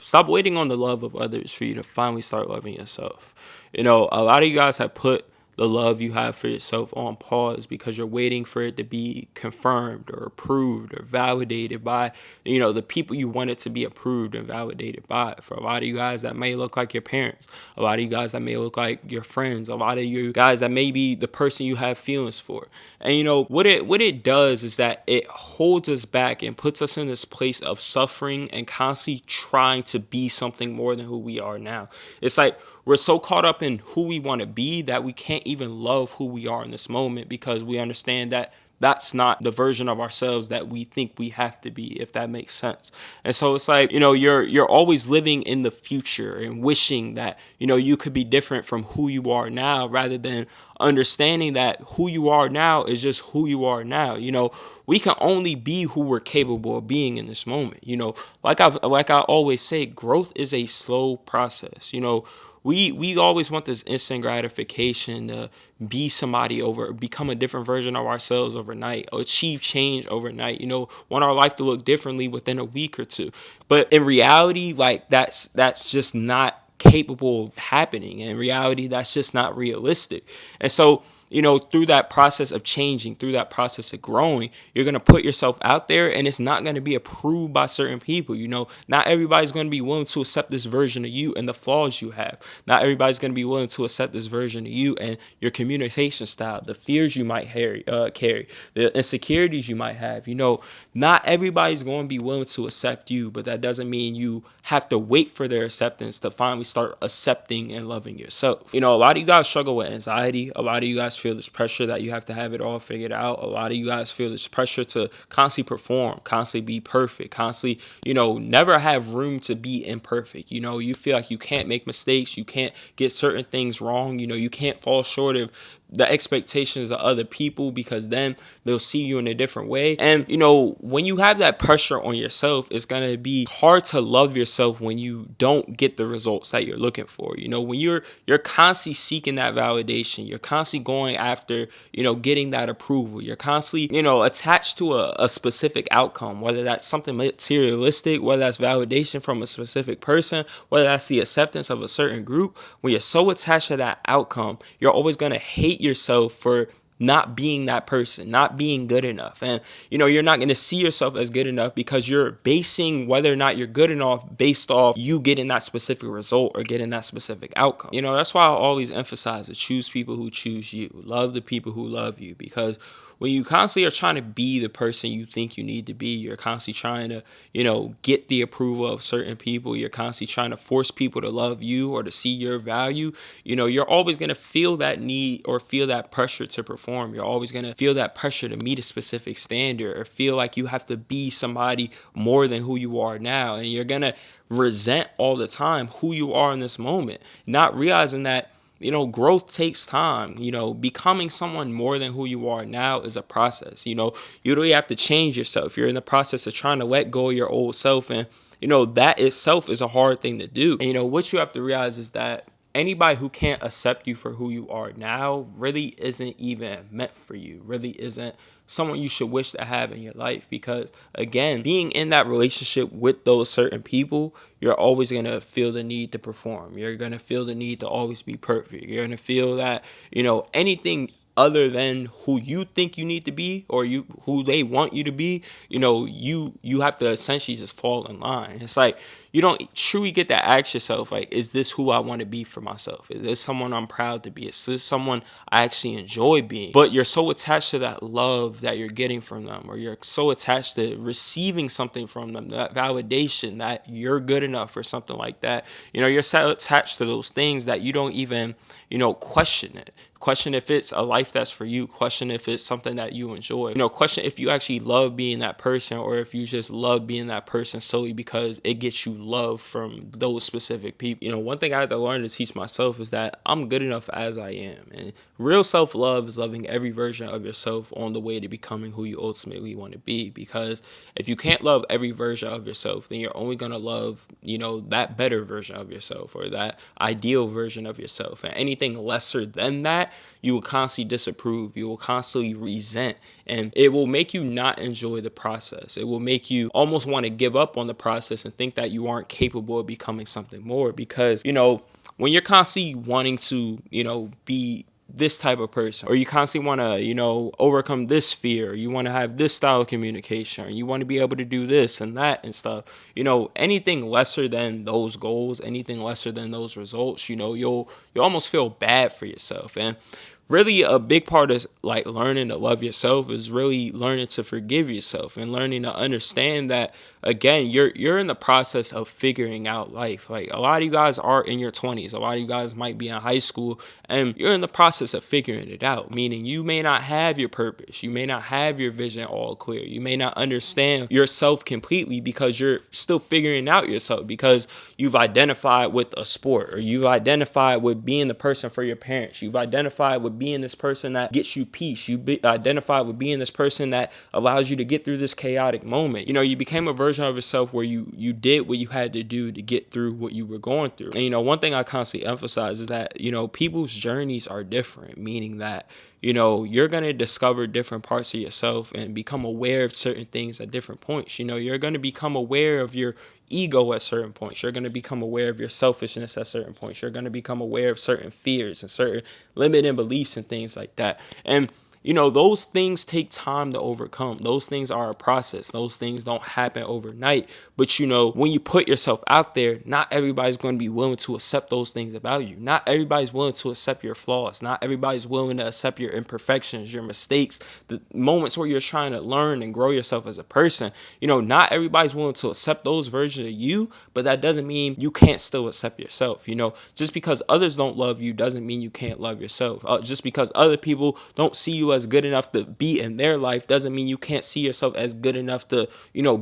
stop waiting on the love of others for you to finally start loving yourself. A lot of you guys have put the love you have for yourself on pause because you're waiting for it to be confirmed or approved or validated by, the people you want it to be approved and validated by. For a lot of you guys, that may look like your parents. A lot of you guys, that may look like your friends. A lot of you guys, that may be the person you have feelings for. And what it does is that it holds us back and puts us in this place of suffering and constantly trying to be something more than who we are now. It's like we're so caught up in who we want to be that we can't even love who we are in this moment because we understand that that's not the version of ourselves that we think we have to be, if that makes sense. And so it's like, you're always living in the future and wishing that, you could be different from who you are now, rather than understanding that who you are now is just who you are now. We can only be who we're capable of being in this moment. Like I always say, growth is a slow process. We always want this instant gratification to be somebody become a different version of ourselves overnight, achieve change overnight, want our life to look differently within a week or two. But in reality, like that's just not capable of happening. In reality, that's just not realistic. And so, through that process of changing, through that process of growing, you're going to put yourself out there and it's not going to be approved by certain people. Not everybody's going to be willing to accept this version of you and the flaws you have. Not everybody's going to be willing to accept this version of you and your communication style, the fears you might carry, the insecurities you might have. Not everybody's going to be willing to accept you, but that doesn't mean you have to wait for their acceptance to finally start accepting and loving yourself. A lot of you guys struggle with anxiety. A lot of you guys feel this pressure that you have to have it all figured out. A lot of you guys feel this pressure to constantly perform, constantly be perfect, constantly, never have room to be imperfect. You feel like you can't make mistakes. You can't get certain things wrong. You can't fall short of the expectations of other people because then they'll see you in a different way. And, when you have that pressure on yourself, it's going to be hard to love yourself when you don't get the results that you're looking for. When you're constantly seeking that validation, you're constantly going after, getting that approval. You're constantly, attached to a specific outcome, whether that's something materialistic, whether that's validation from a specific person, whether that's the acceptance of a certain group. When you're so attached to that outcome, you're always going to hate yourself for not being that person, not being good enough. And, you're not going to see yourself as good enough because you're basing whether or not you're good enough based off you getting that specific result or getting that specific outcome. That's why I always emphasize to choose people who choose you, love the people who love you, because when you constantly are trying to be the person you think you need to be, you're constantly trying to, get the approval of certain people. You're constantly trying to force people to love you or to see your value. You're always going to feel that need or feel that pressure to perform. You're always going to feel that pressure to meet a specific standard or feel like you have to be somebody more than who you are now. And you're going to resent all the time who you are in this moment, not realizing that growth takes time. Becoming someone more than who you are now is a process. You don't really have to change yourself. You're in the process of trying to let go of your old self. And, that itself is a hard thing to do. And, what you have to realize is that anybody who can't accept you for who you are now really isn't even meant for you, really isn't someone you should wish to have in your life. Because again, being in that relationship with those certain people, you're always going to feel the need to perform. You're going to feel the need to always be perfect. You're going to feel that, anything other than who you think you need to be or who they want you to be, you have to essentially just fall in line. It's like you don't truly get to ask yourself, like, is this who I want to be for myself? Is this someone I'm proud to be? Is this someone I actually enjoy being? But you're so attached to that love that you're getting from them, or you're so attached to receiving something from them, that validation that you're good enough or something like that. You're so attached to those things that you don't even, question it. Question if it's a life that's for you. Question if it's something that you enjoy. Question if you actually love being that person, or if you just love being that person solely because it gets you love from those specific people. One thing I had to learn to teach myself is that I'm good enough as I am. And real self-love is loving every version of yourself on the way to becoming who you ultimately want to be. Because if you can't love every version of yourself, then you're only going to love, that better version of yourself or that ideal version of yourself. And anything lesser than that, you will constantly disapprove. You will constantly resent. And it will make you not enjoy the process. It will make you almost want to give up on the process and think that you you aren't capable of becoming something more. Because, when you're constantly wanting to, be this type of person, or you constantly want to, overcome this fear, or you want to have this style of communication, or you want to be able to do this and that and stuff, anything lesser than those goals, anything lesser than those results, you'll almost feel bad for yourself. And really, a big part of like learning to love yourself is really learning to forgive yourself and learning to understand that, again, you're in the process of figuring out life. Like, a lot of you guys are in your 20s, a lot of you guys might be in high school, and you're in the process of figuring it out, meaning you may not have your purpose, you may not have your vision all clear, you may not understand yourself completely because you're still figuring out yourself, because you've identified with a sport, or you've identified with being the person for your parents, you've identified with being this person that gets you peace, identified with being this person that allows you to get through this chaotic moment. You became a version of yourself where you did what you had to do to get through what you were going through. And one thing I constantly emphasize is that people's journeys are different, meaning that you're going to discover different parts of yourself and become aware of certain things at different points. You're going to become aware of your ego at certain points. You're going to become aware of your selfishness at certain points. You're going to become aware of certain fears and certain limiting beliefs and things like that. And those things take time to overcome. Those things are a process. Those things don't happen overnight. But, when you put yourself out there, not everybody's going to be willing to accept those things about you. Not everybody's willing to accept your flaws. Not everybody's willing to accept your imperfections, your mistakes, the moments where you're trying to learn and grow yourself as a person. Not everybody's willing to accept those versions of you, but that doesn't mean you can't still accept yourself. Just because others don't love you doesn't mean you can't love yourself. Just because other people don't see you as good enough to be in their life doesn't mean you can't see yourself as good enough to,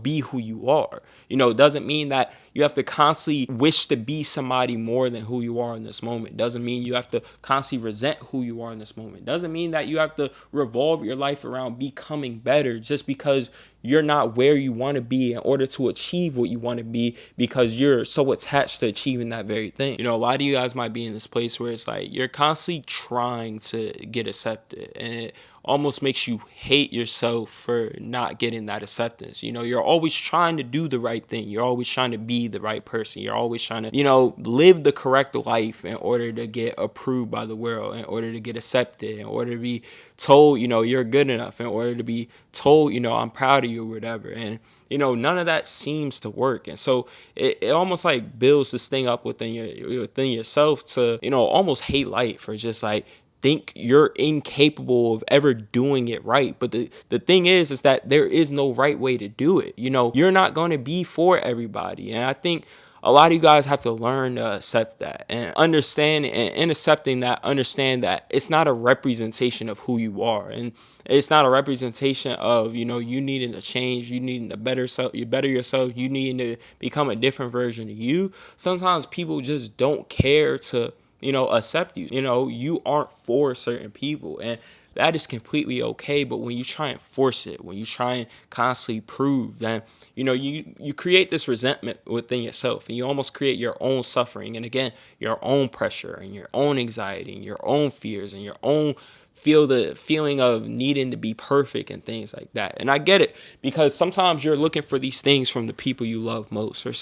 be who you are. Doesn't mean that you have to constantly wish to be somebody more than who you are in this moment. Doesn't mean you have to constantly resent who you are in this moment. Doesn't mean that you have to revolve your life around becoming better just because you're not where you want to be in order to achieve what you want to be, because you're so attached to achieving that very thing. A lot of you guys might be in this place where it's like you're constantly trying to get accepted, and it almost makes you hate yourself for not getting that acceptance. You're always trying to do the right thing. You're always trying to be the right person. You're always trying to, live the correct life in order to get approved by the world, in order to get accepted, in order to be told, you're good enough, in order to be told, I'm proud of you or whatever. And, none of that seems to work. And so it almost like builds this thing up within yourself to, almost hate life, or just like think you're incapable of ever doing it right. But the thing is that there is no right way to do it. You're not going to be for everybody. And I think a lot of you guys have to learn to accept that and understand, and in accepting that, understand that it's not a representation of who you are. And it's not a representation of, you needing to change, you needing to better yourself, you needing to become a different version of you. Sometimes people just don't care to accept you. You aren't for certain people, and that is completely okay. But when you try and force it, when you try and constantly prove, then you create this resentment within yourself, and you almost create your own suffering, and again, your own pressure and your own anxiety and your own fears and your own feeling of needing to be perfect and things like that. And I get it, because sometimes you're looking for these things from the people you love most, or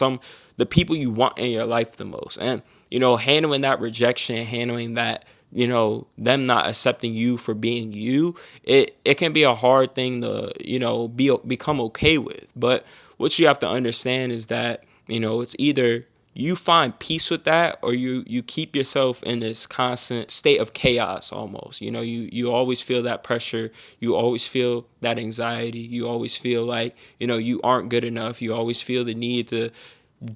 the people you want in your life the most. And handling that rejection, handling that, them not accepting you for being you, it can be a hard thing to, become okay with. But what you have to understand is that, it's either you find peace with that, or you keep yourself in this constant state of chaos almost. You always feel that pressure. You always feel that anxiety. You always feel like, you aren't good enough. You always feel the need to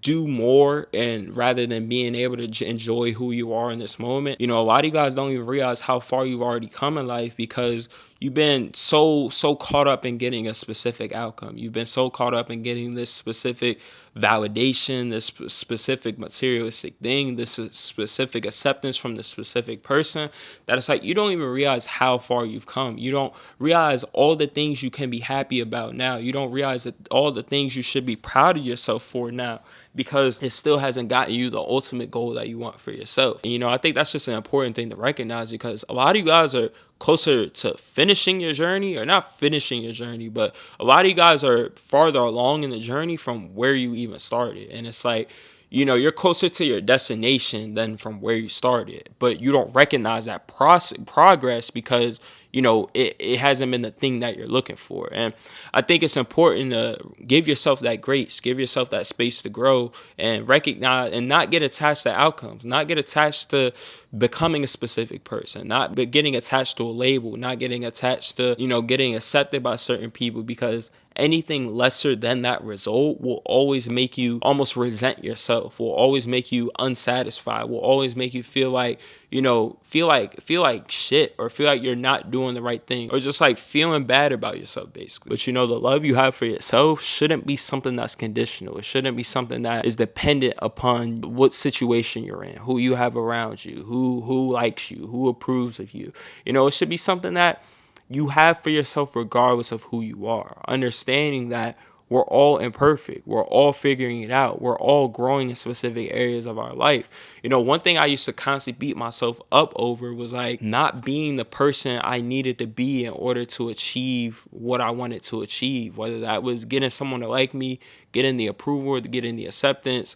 do more, and rather than being able to enjoy who you are in this moment. A lot of you guys don't even realize how far you've already come in life, because you've been so caught up in getting a specific outcome. You've been so caught up in getting this specific validation, this specific materialistic thing, this specific acceptance from this specific person, that it's like you don't even realize how far you've come. You don't realize all the things you can be happy about now. You don't realize that all the things you should be proud of yourself for now. because it still hasn't gotten you the ultimate goal that you want for yourself. And, I think that's just an important thing to recognize, because a lot of you guys are closer to finishing your journey, or not finishing your journey, but a lot of you guys are farther along in the journey from where you even started. And it's like, you're closer to your destination than from where you started, but you don't recognize that progress because it hasn't been the thing that you're looking for. And I think it's important to give yourself that grace, give yourself that space to grow, and recognize and not get attached to outcomes, not get attached to becoming a specific person, not getting attached to a label, not getting attached to getting accepted by certain people, because anything lesser than that result will always make you almost resent yourself, will always make you unsatisfied, will always make you feel like shit, or feel like you're not doing the right thing, or just like feeling bad about yourself, basically. But the love you have for yourself shouldn't be something that's conditional. It shouldn't be something that is dependent upon what situation you're in, who you have around you, who likes you, who approves of you. It should be something that you have for yourself regardless of who you are. Understanding that we're all imperfect. We're all figuring it out. We're all growing in specific areas of our life. One thing I used to constantly beat myself up over was like not being the person I needed to be in order to achieve what I wanted to achieve, whether that was getting someone to like me, getting the approval, getting the acceptance,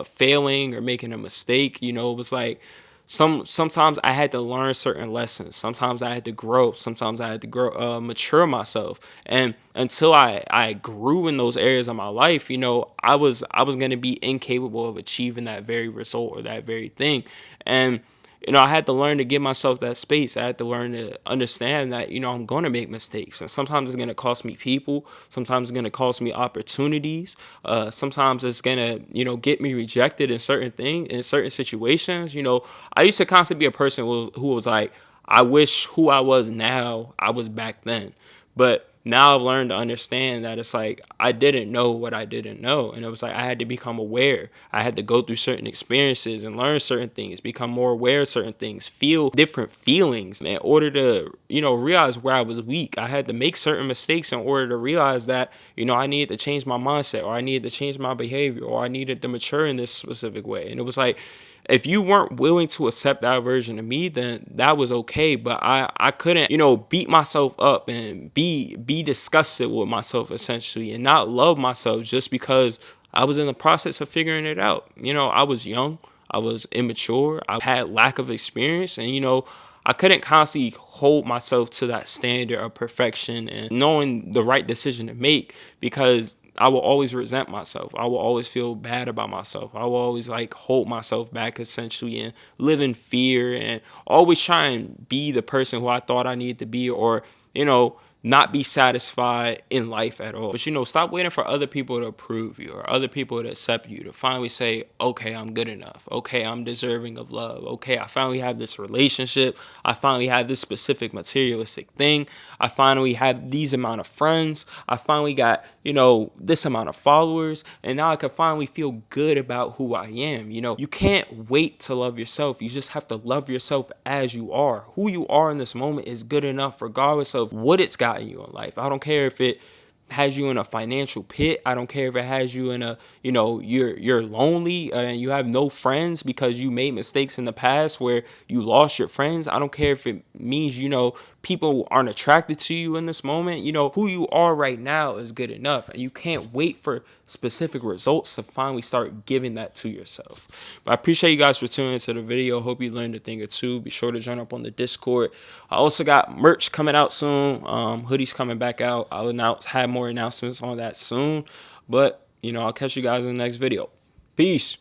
failing or making a mistake. It was like, sometimes I had to learn certain lessons. Sometimes I had to grow. Sometimes I had to mature myself. And until I grew in those areas of my life, I was going to be incapable of achieving that very result or that very thing. And I had to learn to give myself that space. I had to learn to understand that, I'm going to make mistakes. And sometimes it's going to cost me people. Sometimes it's going to cost me opportunities. Sometimes it's going to, get me rejected in certain situations. I used to constantly be a person who was like, I wish who I was now, I was back then. But now I've learned to understand that it's like I didn't know what I didn't know. And it was like I had to become aware. I had to go through certain experiences and learn certain things, become more aware of certain things, feel different feelings in order to, realize where I was weak. I had to make certain mistakes in order to realize that, I needed to change my mindset, or I needed to change my behavior, or I needed to mature in this specific way. And it was like, if you weren't willing to accept that version of me, then that was okay. But I couldn't, beat myself up and be disgusted with myself, essentially, and not love myself just because I was in the process of figuring it out. I was young, I was immature, I had lack of experience, and I couldn't constantly hold myself to that standard of perfection and knowing the right decision to make, because I will always resent myself. I will always feel bad about myself. I will always hold myself back, essentially, and live in fear, and always try and be the person who I thought I needed to be, or not be satisfied in life at all. But stop waiting for other people to approve you, or other people to accept you, to finally say, okay, I'm good enough. Okay, I'm deserving of love. Okay, I finally have this relationship. I finally have this specific materialistic thing. I finally have these amount of friends. I finally got, this amount of followers. And now I can finally feel good about who I am. You can't wait to love yourself. You just have to love yourself as you are. Who you are in this moment is good enough, regardless of what it's gotten you in life. I don't care if it has you in a financial pit. I don't care if it has you in a, you're lonely and you have no friends because you made mistakes in the past where you lost your friends. I don't care if it means, people aren't attracted to you in this moment. Who you are right now is good enough. And you can't wait for specific results to finally start giving that to yourself. But I appreciate you guys for tuning into the video. Hope you learned a thing or two. Be sure to join up on the Discord. I also got merch coming out soon. Hoodies coming back out. I'll have more announcements on that soon. But, I'll catch you guys in the next video. Peace.